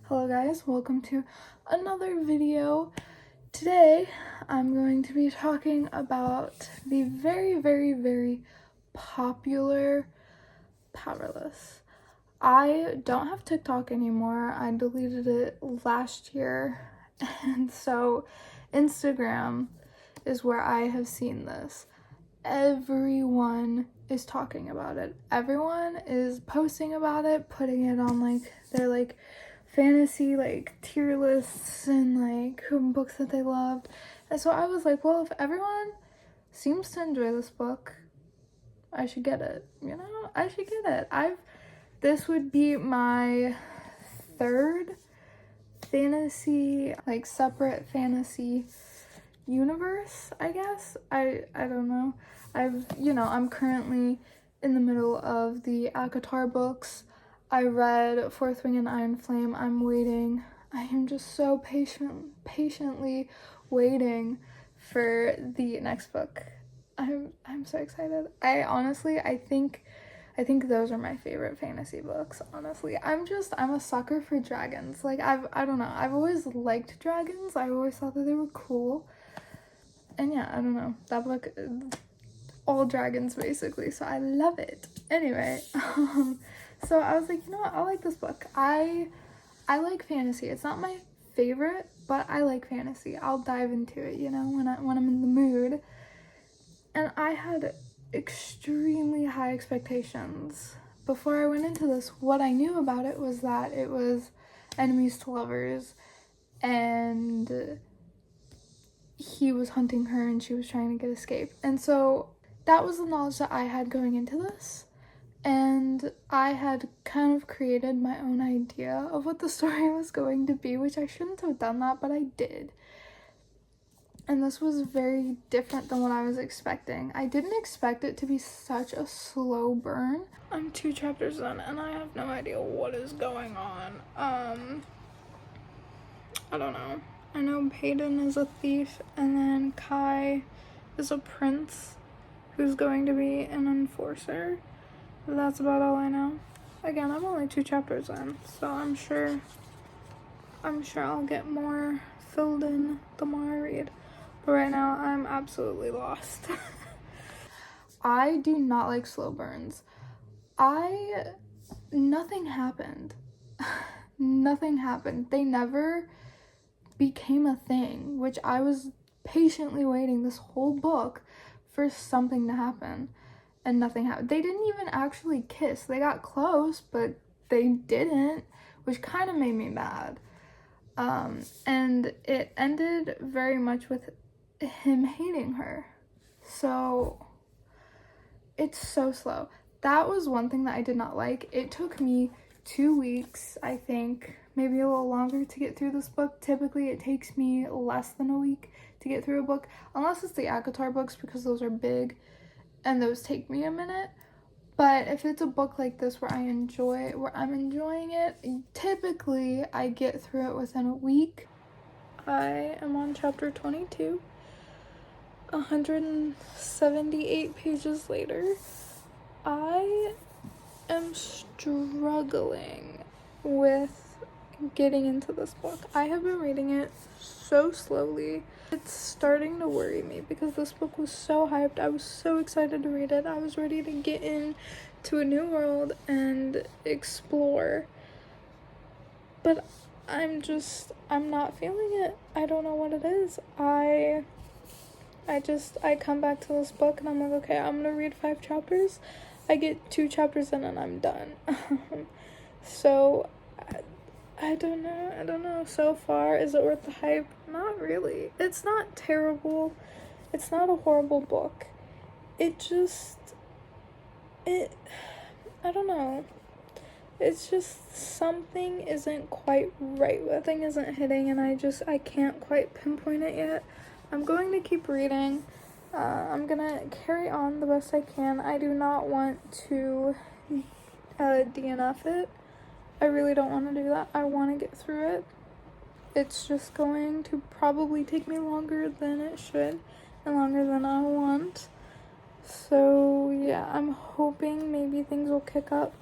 Hello guys, welcome to another video. Today I'm going to be talking about the very popular Powerless. I don't have TikTok anymore. I deleted it last year, and so Instagram is where I have seen this. Everyone is talking about it. Everyone is posting about it, putting it on their fantasy tier lists and books that they loved. And so I was like, well, if everyone seems to enjoy this book, I should get it. I should get it. This would be my third fantasy, separate fantasy universe, I guess. I don't know. I'm currently in the middle of the ACOTAR books. I read Fourth Wing and Iron Flame. I'm waiting. I am just so patiently waiting for the next book. I'm so excited. I think those are my favorite fantasy books, honestly. I'm a sucker for dragons. I don't know. I've always liked dragons. I always thought that they were cool. And yeah, I don't know. That book, all dragons basically, so I love it. Anyway, so I was like, you know what? I like this book. I like fantasy. It's not my favorite, but I like fantasy. I'll dive into it, when I'm in the mood. And I had extremely high expectations. Before I went into this, what I knew about it was that it was enemies to lovers, and he was hunting her and she was trying to get escape. And so that was the knowledge that I had going into this. And I had kind of created my own idea of what the story was going to be, which I shouldn't have done that, but I did. And this was very different than what I was expecting. I didn't expect it to be such a slow burn. I'm 2 chapters in and I have no idea what is going on. I don't know. I know Peyton is a thief, and then Kai is a prince who's going to be an enforcer. That's about all I know. Again, I'm only 2 chapters in, so I'm sure I'll get more filled in the more I read. But right now, I'm absolutely lost. I do not like slow burns. Nothing happened. Nothing happened. They never became a thing, which I was patiently waiting this whole book for something to happen, and nothing happened. They didn't even actually kiss. They got close, but they didn't, which kind of made me mad. And it ended very much with him hating her. So it's so slow. That was one thing that I did not like. It took me 2 weeks, I think, maybe a little longer to get through this book. Typically, it takes me less than a week to get through a book, unless it's the ACOTAR books, because those are big, and those take me a minute. But if it's a book like this where I'm enjoying it, typically I get through it within a week. I am on chapter 22, 178 pages later. I am struggling with getting into this book. I have been reading it so slowly. It's starting to worry me because this book was so hyped. I was so excited to read it. I was ready to get into a new world and explore. But I'm not feeling it. I don't know what it is. I come back to this book and I'm like, okay, I'm gonna read 5 chapters. I get 2 chapters in and I'm done. So I don't know. So far, is it worth the hype? Not really. It's not terrible. It's not a horrible book. I don't know. It's just something isn't quite right. Something isn't hitting, and I can't quite pinpoint it yet. I'm going to keep reading. I'm gonna carry on the best I can. I do not want to DNF it. I really don't want to do that. I want to get through it. It's just going to probably take me longer than it should and longer than I want. So yeah, I'm hoping maybe things will pick up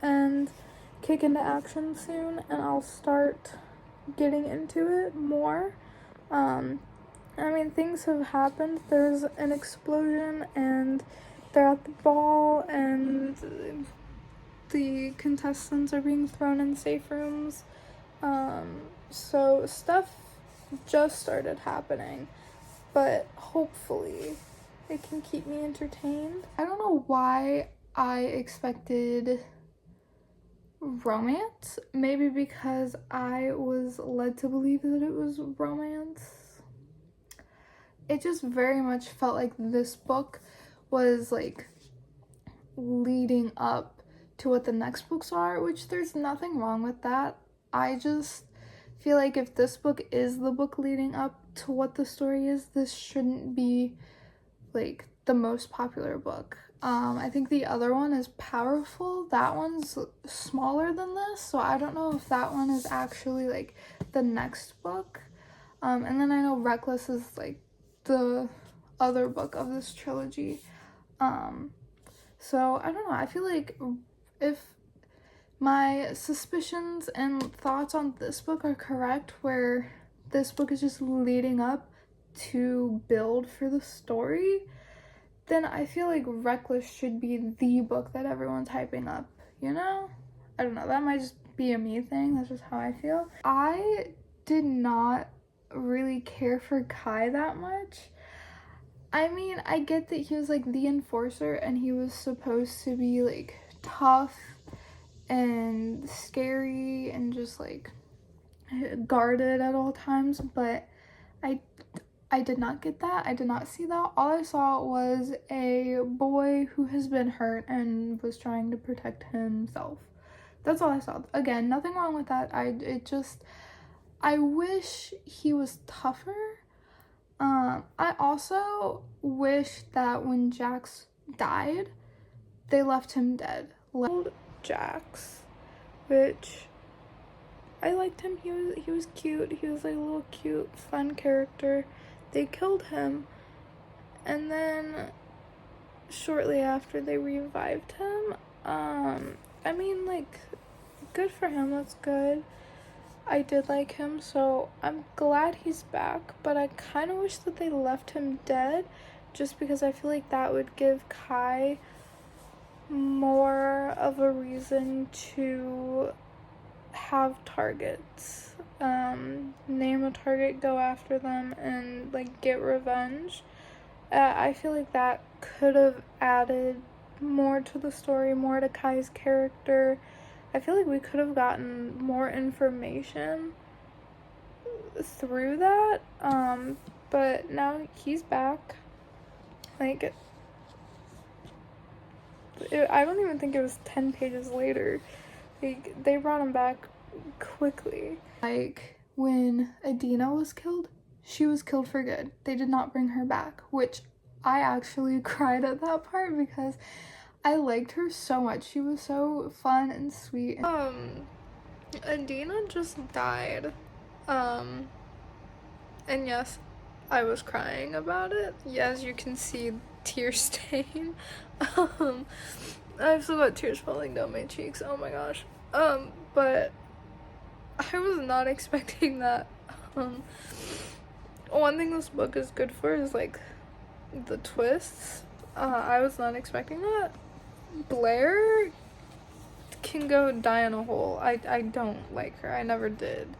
and kick into action soon, and I'll start getting into it more. I mean, things have happened. There's an explosion, and they're at the ball, and the contestants are being thrown in safe rooms. So stuff just started happening, but hopefully it can keep me entertained. I don't know why I expected romance. Maybe because I was led to believe that it was romance. It just very much felt like this book was like leading up to what the next books are, which there's nothing wrong with that. I just feel like if this book is the book leading up to what the story is, this shouldn't be like the most popular book. I think the other one is Powerful. That one's smaller than this, so I don't know if that one is actually like the next book. And then I know Reckless is like the other book of this trilogy. So I don't know, I feel like if my suspicions and thoughts on this book are correct, where this book is just leading up to build for the story, then I feel like Reckless should be the book that everyone's hyping up, you know? I don't know, that might just be a me thing, that's just how I feel. I did not really care for Kai that much. I mean, I get that he was like the enforcer and he was supposed to be like tough and scary and just like guarded at all times, but I did not get that. I did not see that. All I saw was a boy who has been hurt and was trying to protect himself. That's all I saw. Again, nothing wrong with that. I wish he was tougher. I also wish that when Jax died, they left him dead. Jax, which I liked him. He was cute. He was like a little cute, fun character. They killed him, and then shortly after they revived him. I mean, like, good for him. That's good. I did like him, so I'm glad he's back, but I kind of wish that they left him dead, just because I feel like that would give Kai more of a reason to have targets. Name a target, go after them, and like get revenge. I feel like that could have added more to the story, more to Kai's character. I feel like we could have gotten more information through that, but now he's back. Like, I don't even think it was 10 pages later. Like, they brought him back quickly. Like, when Adina was killed, she was killed for good. They did not bring her back, which I actually cried at that part because I liked her so much. She was so fun and sweet. Adina just died. And yes, I was crying about it. As you can see, tear stain. I've still got tears falling down my cheeks. Oh my gosh. But I was not expecting that. One thing this book is good for is like the twists. I was not expecting that. Blair can go die in a hole. I don't like her. I never did.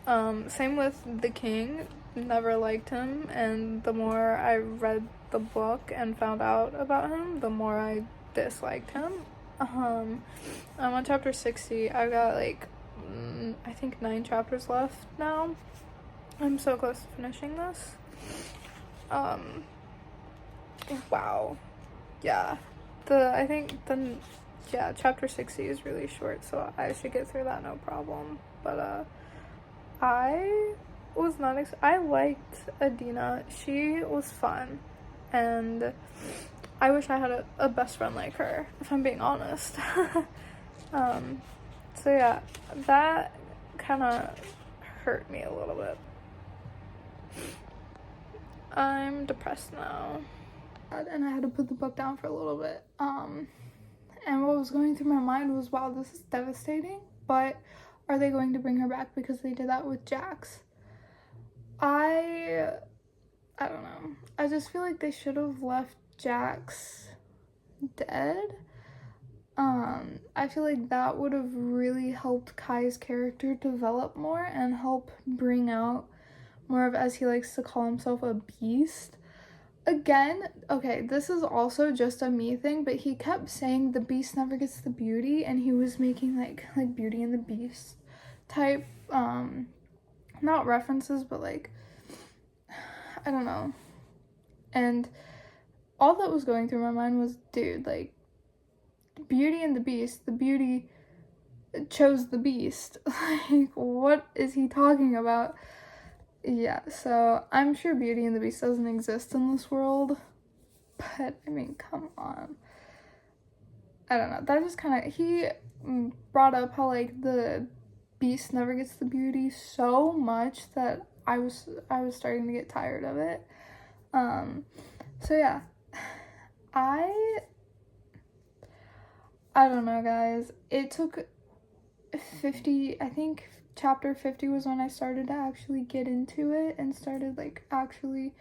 Same with the king. Never liked him, and the more I read the book and found out about him, the more I disliked him. I'm on chapter 60. I've got like I think 9 chapters left now. I'm so close to finishing this. Wow. Yeah. Chapter 60 is really short, so I should get through that no problem. But I was not I liked Adina. She was fun, and I wish I had a best friend like her, if I'm being honest. So yeah, that kind of hurt me a little bit. I'm depressed now, and I had to put the book down for a little bit. And what was going through my mind was, wow, this is devastating, but are they going to bring her back because they did that with Jax? I don't know. I just feel like they should have left Jax dead. I feel like that would have really helped Kai's character develop more and help bring out more of, as he likes to call himself, a beast. Again, okay, this is also just a me thing, but he kept saying the beast never gets the beauty, and he was making like Beauty and the Beast type, not references, but like, I don't know. And all that was going through my mind was, dude, like, Beauty and the Beast, the beauty chose the beast. Like, what is he talking about? Yeah, so I'm sure Beauty and the Beast doesn't exist in this world, but I mean, come on. I don't know, that just kind of, he brought up how like the beast never gets the beauty so much that I was starting to get tired of it. So yeah, I don't know, guys. It took 50, I think chapter 50 was when I started to actually get into it and started like actually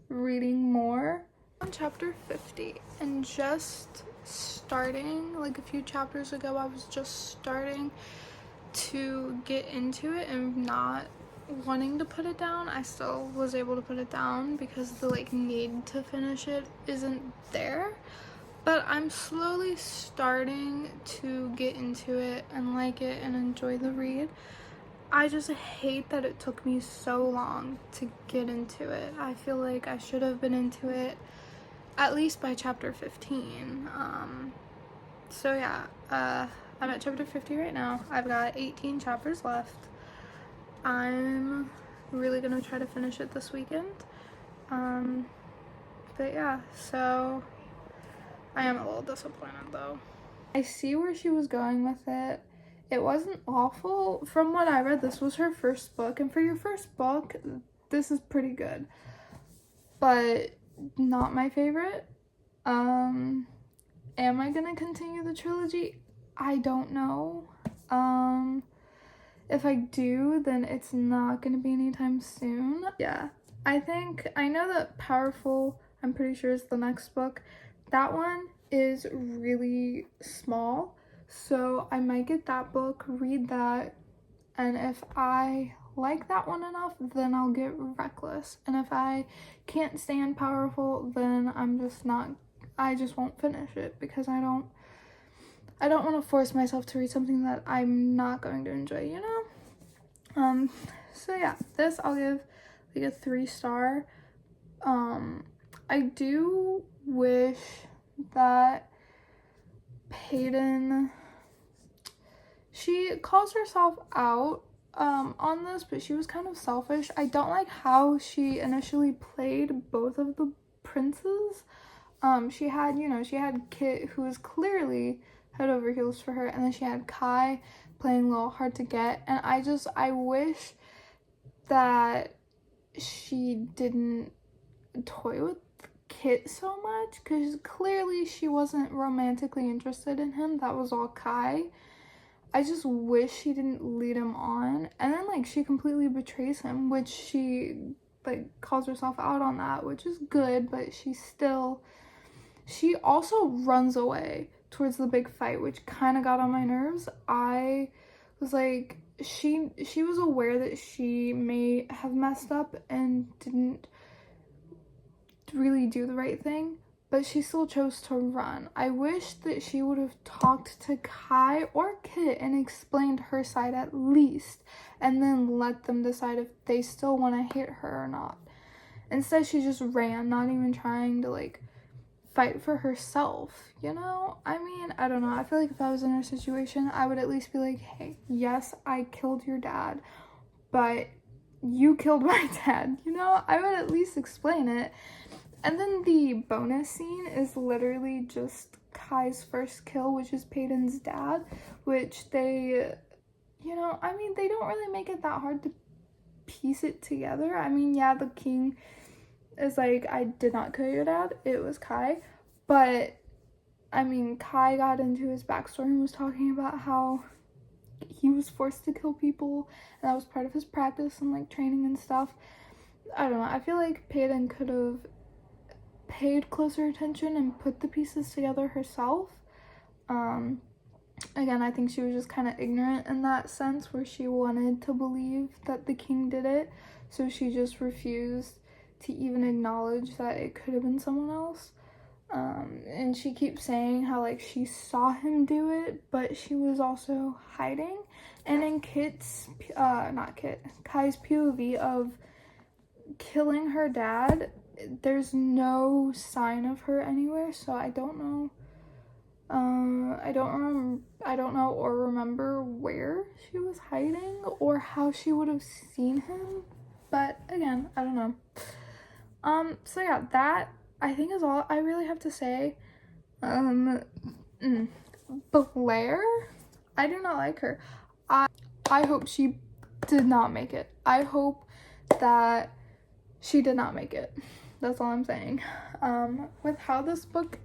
reading more. On chapter 50, and just starting like a few chapters ago, I was just starting to get into it and not wanting to put it down. I still was able to put it down because the like need to finish it isn't there. But I'm slowly starting to get into it and like it and enjoy the read. I just hate that it took me so long to get into it. I feel like I should have been into it at least by chapter 15. So yeah, I'm at chapter 50 right now. I've got 18 chapters left. I'm really gonna try to finish it this weekend. But yeah, so I am a little disappointed though. I see where she was going with it. It wasn't awful. From what I read, this was her first book, and for your first book, this is pretty good. But not my favorite. Am I gonna continue the trilogy? I don't know. If I do, then it's not gonna be anytime soon. Yeah, I know that Powerful, I'm pretty sure, is the next book. That one is really small, so I might get that book, read that, and if I like that one enough, then I'll get Reckless. And if I can't stand Powerful, then I just won't finish it, because I don't want to force myself to read something that I'm not going to enjoy, you know? So yeah, this I'll give like a 3-star. I do wish that Peyton, she calls herself out on this, but she was kind of selfish. I don't like how she initially played both of the princes. She had Kit, who was clearly head over heels for her, and then she had Kai playing a little hard to get, and I wish that she didn't toy with Kit so much, because clearly she wasn't romantically interested in him. That was all Kai. I just wish she didn't lead him on, and then like she completely betrays him, which she like calls herself out on that, which is good, but she also runs away towards the big fight, which kind of got on my nerves. I was like, she was aware that she may have messed up and didn't really do the right thing, but she still chose to run. I wish that she would have talked to Kai or Kit and explained her side at least, and then let them decide if they still want to hit her or not. Instead, she just ran, not even trying to like fight for herself, you know? I mean, I don't know. I feel like if I was in her situation, I would at least be like, hey, yes, I killed your dad, but you killed my dad, you know? I would at least explain it. And then the bonus scene is literally just Kai's first kill, which is Peyton's dad, which they, you know, I mean, they don't really make it that hard to piece it together. I mean, yeah, the king is like, I did not kill your dad, it was Kai, but I mean, Kai got into his backstory and was talking about how he was forced to kill people, and that was part of his practice and like training and stuff. I don't know, I feel like Peyton could have paid closer attention and put the pieces together herself. Again, I think she was just kind of ignorant in that sense, where she wanted to believe that the king did it, so she just refused to even acknowledge that it could have been someone else. And she keeps saying how like she saw him do it, but she was also hiding. And in Kai's POV of killing her dad, there's no sign of her anywhere, so I don't know. I don't know or remember where she was hiding or how she would have seen him. But again, I don't know. So yeah, that I think is all I really have to say. Blair, I do not like her. I hope she did not make it. I hope that she did not make it. That's all I'm saying. With how this book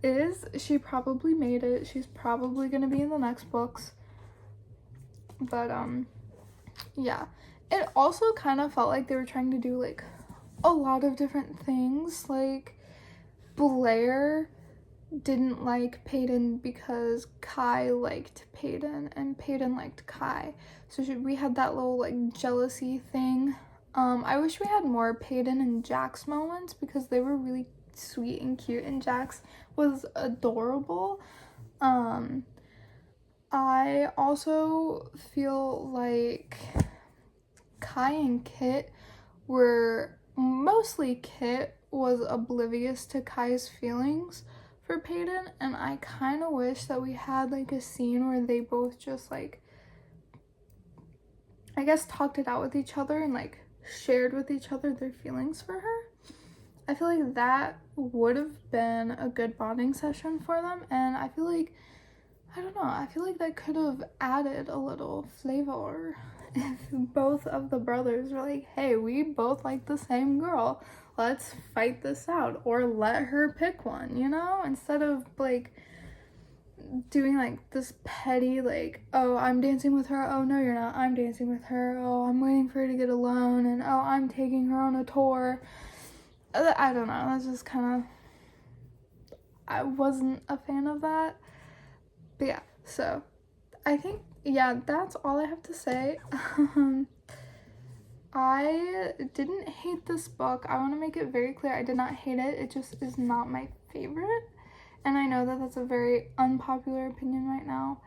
is, she probably made it. She's probably gonna be in the next books. But yeah. It also kind of felt like they were trying to do like a lot of different things. Like Blair didn't like Peyton because Kai liked Peyton and Peyton liked Kai. So we had that little like jealousy thing. I wish we had more Peyton and Jax moments because they were really sweet and cute and Jax was adorable. I also feel like Kai and Kit were mostly Kit was oblivious to Kai's feelings for Peyton, and I kind of wish that we had like a scene where they both just like, I guess, talked it out with each other and like shared with each other their feelings for her. I feel like that would have been a good bonding session for them, and I feel like, I don't know, I feel like that could have added a little flavor if both of the brothers were like, hey, we both like the same girl, let's fight this out, or let her pick one, you know, instead of like doing like this petty like, oh, I'm dancing with her, oh no you're not, I'm dancing with her, oh I'm waiting for her to get alone, and oh I'm taking her on a tour. I don't know, that's just kind of, I wasn't a fan of that. But yeah, so I think, yeah, that's all I have to say. I didn't hate this book. I want to make it very clear, I did not hate it. It just is not my favorite. And I know that that's a very unpopular opinion right now.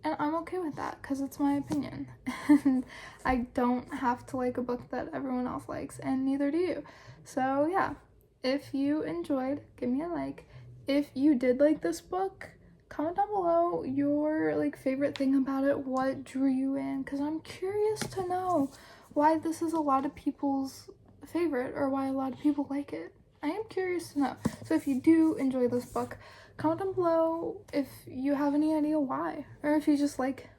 And I'm okay with that because it's my opinion. And I don't have to like a book that everyone else likes, and neither do you. So yeah, if you enjoyed, give me a like. If you did like this book, comment down below your like favorite thing about it, what drew you in, because I'm curious to know why this is a lot of people's favorite or why a lot of people like it. I am curious to know. So if you do enjoy this book, comment down below if you have any idea why, or if you just like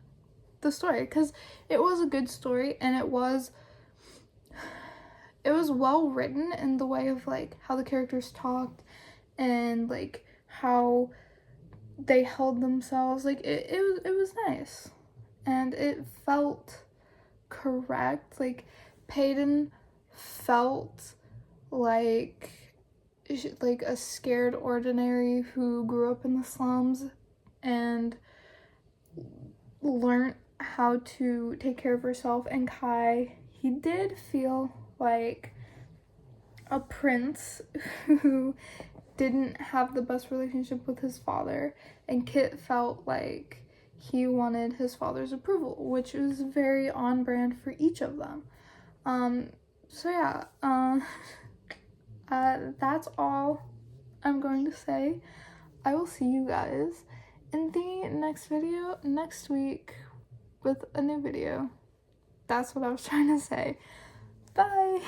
the story, because it was a good story and it was well written in the way of like how the characters talked and like how they held themselves. Like it was nice and it felt correct. Like Peyton felt like a scared ordinary who grew up in the slums and learned how to take care of herself, and Kai, he did feel like a prince who didn't have the best relationship with his father, and Kit felt like he wanted his father's approval, which was very on brand for each of them. So yeah, that's all I'm going to say. I will see you guys in the next video next week with a new video. That's what I was trying to say. Bye!